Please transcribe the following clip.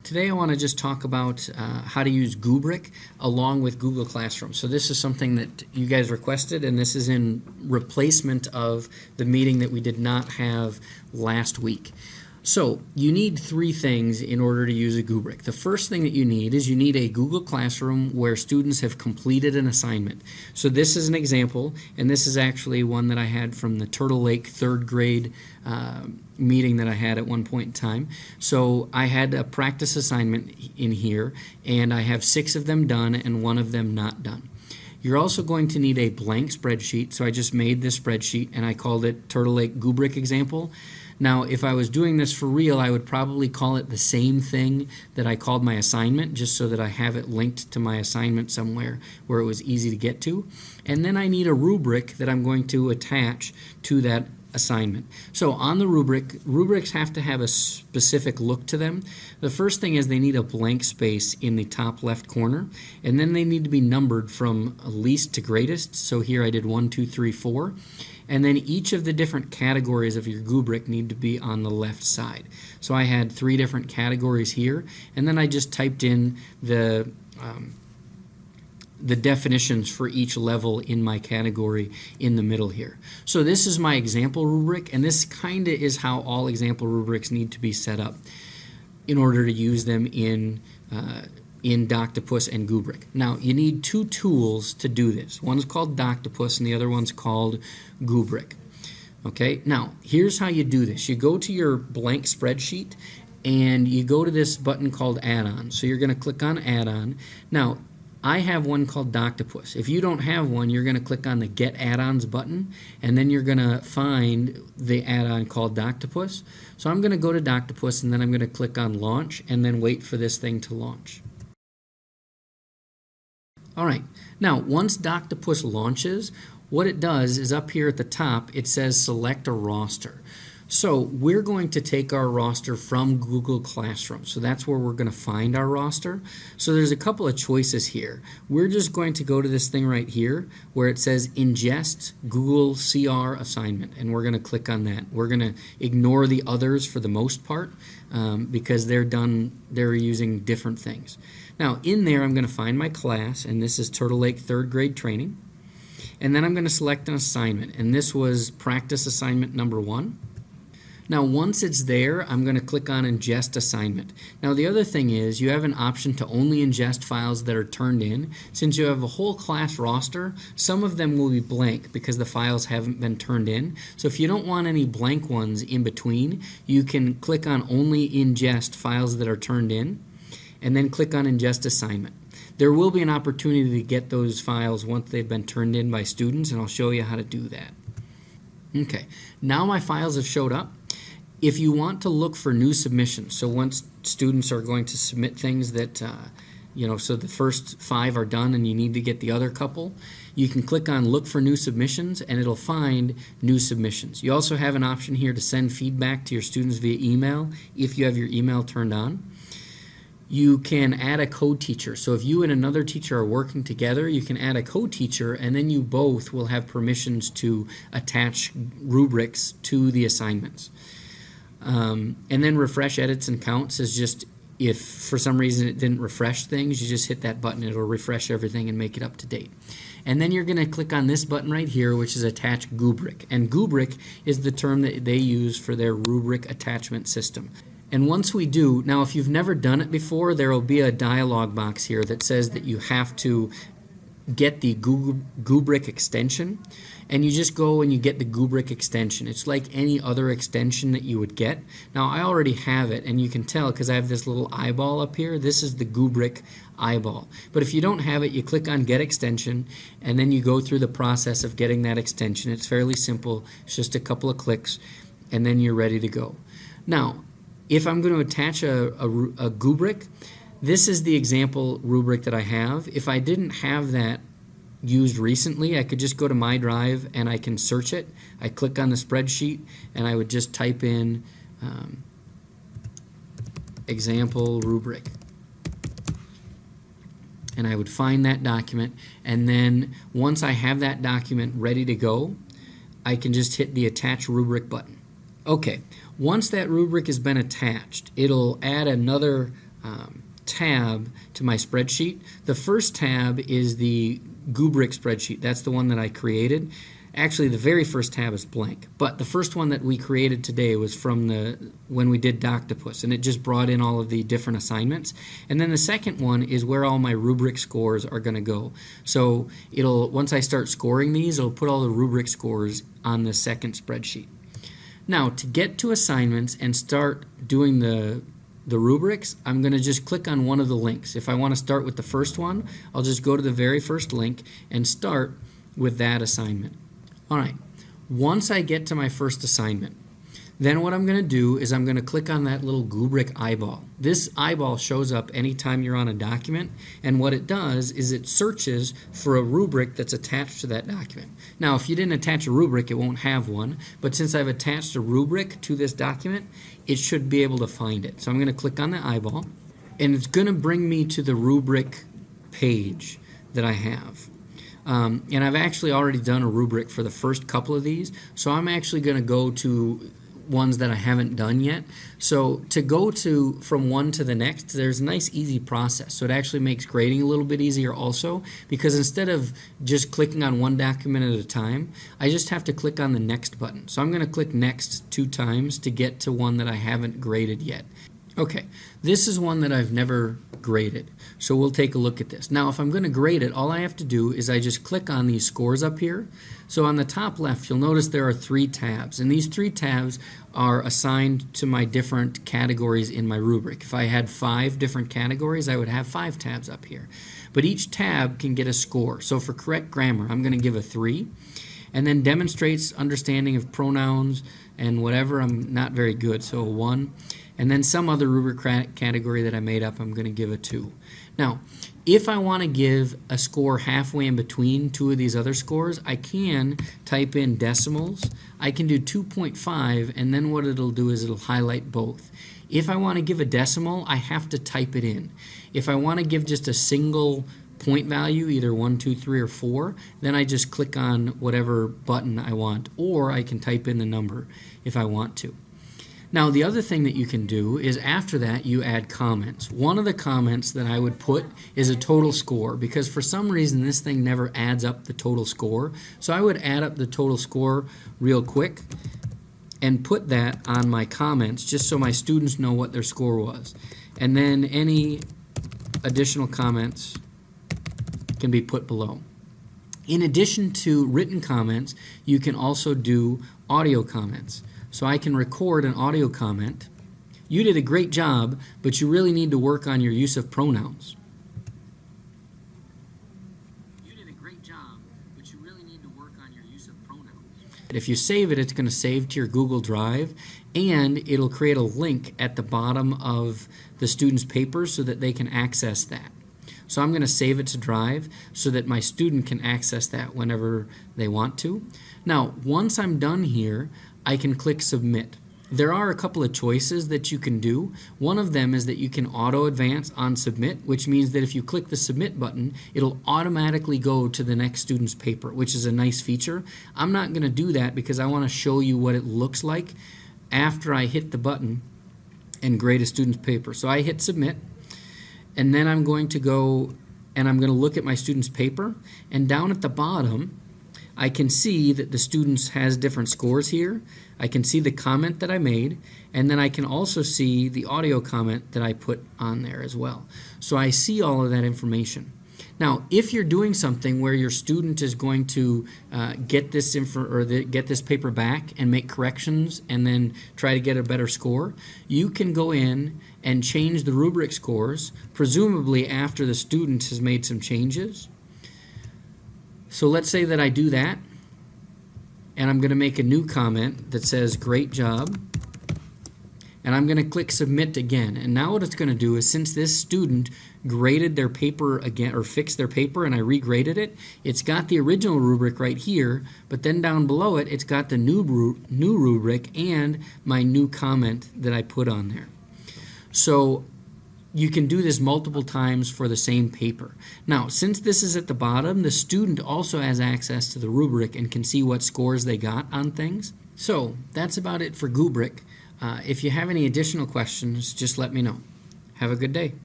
Today I want to just talk about how to use Goobric along with Google Classroom. So this is something that you guys requested, and this is in replacement of the meeting that we did not have last week. So you need three things in order to use a Goobric. The first thing that you need is you need a Google Classroom where students have completed an assignment. So this is an example, and this is actually one that I had from the Turtle Lake third grade meeting that I had at one point in time. So I had a practice assignment in here, and I have 6 of them done and 1 of them not done. You're also going to need a blank spreadsheet, so I just made this spreadsheet and I called it Turtle Lake Goobric example. Now, if I was doing this for real, I would probably call it the same thing that I called my assignment, just so that I have it linked to my assignment somewhere where it was easy to get to. And then I need a rubric that I'm going to attach to that assignment. So on the rubrics have to have a specific look to them. The first thing is they need a blank space in the top left corner, and then they need to be numbered from least to greatest. So here I did 1, 2, 3, 4. And then each of the different categories of your Goobric need to be on the left side. So I had 3 different categories here, and then I just typed in the definitions for each level in my category in the middle here. So this is my example rubric, and this kind of is how all example rubrics need to be set up in order to use them in Doctopus and Goobric. Now, you need 2 tools to do this. One's called Doctopus and the other one's called Goobric. Okay, now here's how you do this. You go to your blank spreadsheet and you go to this button called Add-on. So you're going to click on Add-on. Now, I have one called Doctopus. If you don't have one, you're going to click on the Get Add-ons button, and then you're going to find the add-on called Doctopus. So I'm going to go to Doctopus, and then I'm going to click on Launch, and then wait for this thing to launch. Alright, now once Doctopus launches, what it does is up here at the top it says select a roster. So we're going to take our roster from Google Classroom. So that's where we're going to find our roster. So there's a couple of choices here. We're just going to go to this thing right here where it says ingest Google CR assignment, and we're going to click on that. We're going to ignore the others for the most part because they're using different things. Now in there I'm going to find my class, and this is Turtle Lake third grade training, and then I'm going to select an assignment, and this was practice assignment number 1. Now once it's there, I'm going to click on Ingest Assignment. Now the other thing is you have an option to only ingest files that are turned in. Since you have a whole class roster, some of them will be blank because the files haven't been turned in. So if you don't want any blank ones in between, you can click on Only Ingest Files that are turned in, and then click on Ingest Assignment. There will be an opportunity to get those files once they've been turned in by students, and I'll show you how to do that. Okay, now my files have showed up. If you want to look for new submissions, so once students are going to submit things that, so the first 5 are done and you need to get the other couple, you can click on Look for New Submissions and it'll find new submissions. You also have an option here to send feedback to your students via email if you have your email turned on. You can add a co-teacher. So if you and another teacher are working together, you can add a co-teacher, and then you both will have permissions to attach rubrics to the assignments. And then refresh edits and counts is just if for some reason it didn't refresh things, you just hit that button, it'll refresh everything and make it up to date. And then you're going to click on this button right here, which is attach Goobric. And Goobric is the term that they use for their rubric attachment system. And once we do, now if you've never done it before, there will be a dialog box here that says that you have to get the Goobric extension, and you just go and you get the Goobric extension. It's like any other extension that you would get. Now I already have it, and you can tell because I have this little eyeball up here. This is the Goobric eyeball. But if you don't have it, you click on Get Extension, and then you go through the process of getting that extension. It's fairly simple. It's just a couple of clicks, and then you're ready to go. Now, if I'm going to attach a Goobric, this is the example rubric that I have. If I didn't have that used recently, I could just go to My Drive and I can search it. I click on the spreadsheet and I would just type in example rubric. And I would find that document, and then once I have that document ready to go, I can just hit the Attach Rubric button. Okay, once that rubric has been attached, it'll add another tab to my spreadsheet. The first tab is the Goobric spreadsheet. That's the one that I created. Actually, the very first tab is blank, but the first one that we created today was from when we did Doctopus, and it just brought in all of the different assignments. And then the second one is where all my rubric scores are going to go. So once I start scoring these, it'll put all the rubric scores on the second spreadsheet. Now, to get to assignments and start doing the rubrics, I'm going to just click on one of the links. If I want to start with the first one, I'll just go to the very first link and start with that assignment. Alright, once I get to my first assignment, then what I'm going to do is I'm going to click on that little Goobric eyeball. This eyeball shows up anytime you're on a document, and what it does is it searches for a rubric that's attached to that document. Now, if you didn't attach a rubric, it won't have one, but since I've attached a rubric to this document, it should be able to find it. So I'm going to click on the eyeball, and it's going to bring me to the rubric page that I have. And I've actually already done a rubric for the first couple of these, so I'm actually going to go to ones that I haven't done yet. So to go from one to the next, there's a nice easy process. So it actually makes grading a little bit easier also, because instead of just clicking on one document at a time, I just have to click on the next button. So I'm going to click next 2 times to get to one that I haven't graded yet. Okay, this is one that I've never graded, so we'll take a look at this. Now, if I'm going to grade it, all I have to do is I just click on these scores up here. So on the top left, you'll notice there are 3 tabs, and these 3 tabs are assigned to my different categories in my rubric. If I had 5 different categories, I would have 5 tabs up here. But each tab can get a score. So for correct grammar, I'm going to give a 3. And then demonstrates understanding of pronouns and whatever, I'm not very good, so a 1. And then some other rubric category that I made up, I'm going to give a 2. Now, if I want to give a score halfway in between 2 of these other scores, I can type in decimals. I can do 2.5, and then what it'll do is it'll highlight both. If I want to give a decimal, I have to type it in. If I want to give just a single point value, either 1, 2, 3, or 4, then I just click on whatever button I want, or I can type in the number if I want to. Now, the other thing that you can do is after that you add comments. One of the comments that I would put is a total score, because for some reason this thing never adds up the total score. So I would add up the total score real quick and put that on my comments just so my students know what their score was. And then any additional comments can be put below. In addition to written comments, you can also do audio comments. So I can record an audio comment. You did a great job, but you really need to work on your use of pronouns. You did a great job, but you really need to work on your use of pronouns. If you save it, it's going to save to your Google Drive, and it'll create a link at the bottom of the student's paper so that they can access that. So I'm going to save it to Drive so that my student can access that whenever they want to. Now, once I'm done here, I can click Submit. There are a couple of choices that you can do. One of them is that you can auto advance on Submit, which means that if you click the Submit button, it'll automatically go to the next student's paper, which is a nice feature. I'm not going to do that because I want to show you what it looks like after I hit the button and grade a student's paper. So I hit Submit, and then I'm going to go and I'm going to look at my student's paper, and down at the bottom I can see that the students has different scores here. I can see the comment that I made, and then I can also see the audio comment that I put on there as well. So I see all of that information. Now, if you're doing something where your student is going to get this paper back and make corrections and then try to get a better score, you can go in and change the rubric scores, presumably after the student has made some changes. So let's say that I do that, and I'm going to make a new comment that says, "Great job," and I'm going to click Submit again. And now what it's going to do is, since this student graded their paper again, or fixed their paper, and I regraded it, it's got the original rubric right here, but then down below it, it's got the new rubric and my new comment that I put on there. So you can do this multiple times for the same paper. Now, since this is at the bottom, the student also has access to the rubric and can see what scores they got on things. So that's about it for Goobric. If you have any additional questions, just let me know. Have a good day.